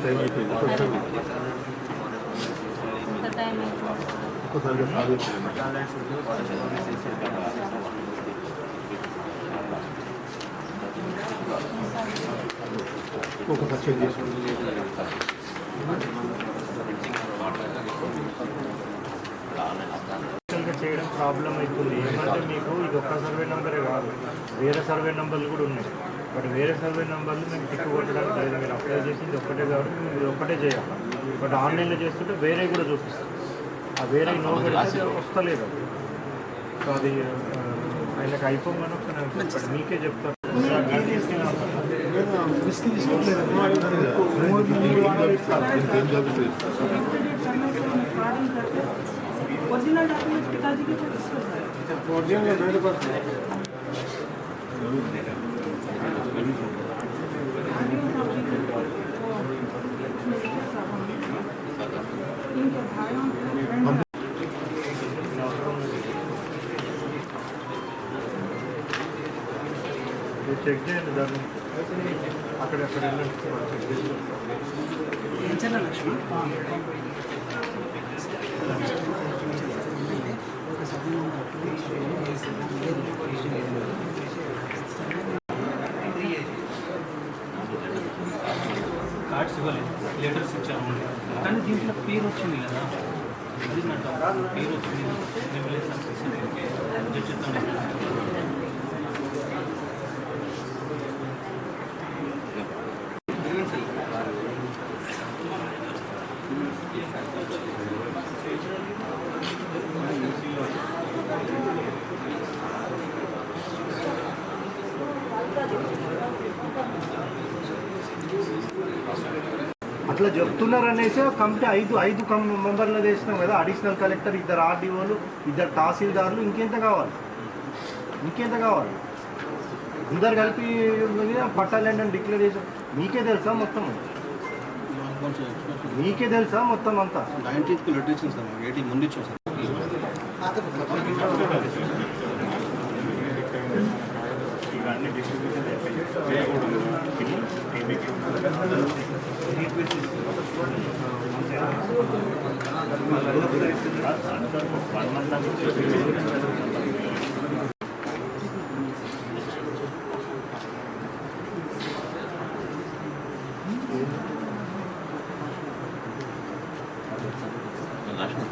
Time అయిపోయింది ఒక్కసారిగా ఒకసారి చెక్ చేసుకోండి. చేయడం ప్రాబ్లం అవుతుంది. ఏమంటే మీకు ఇది ఒక్క సర్వే నెంబరే కాదు, వేరే సర్వే నెంబర్లు కూడా ఉన్నాయి. బట్ వేరే సర్వే నెంబర్లు మేము టిక్కు కొట్టడానికి లేదు. మీరు అప్లై చేసింది ఒక్కటే కాబట్టి మీరు ఒక్కటే చేయాలి. బట్ ఆన్లైన్లో చేస్తుంటే వేరే కూడా చూపిస్తుంది. ఆ వేరే నో పెడితే వస్తలేదు. సో అది ఆయనకు అయిపోగానే ఒకసారి మీకే చెప్తారు. ओरिजिनल डॉक्यूमेंट पिताजी के ओरिजिनल मेरे पास है। చెక్ చేయండి దాన్ని అక్కడెక్కడ లక్ష్మి కార్డ్స్ ఇవ్వలేదు, లెటర్స్ ఇచ్చాము. కానీ దీంట్లో పేరు వచ్చింది కదా, అది నా పేరు వచ్చింది. చెప్తాను. అట్లా చెప్తున్నారు అనేసి కమిటీ ఐదు మెంబర్లు వేసినాం కదా. అడిషనల్ కలెక్టర్, 2 ఆర్డీఓలు, 2 తహసీల్దార్లు, ఇంకెంత కావాలి? అందరు కలిపి పట్టాలండి అని డిక్లేర్ చేసాం. మీకే తెలుసా మొత్తం అంతా? 19th లెటర్ ఇచ్చింది సార్, 18 ముందు ఇచ్చాం సార్. ఇవన్నీ డిస్ట్రిబ్యూషన్ అయిపోయింది.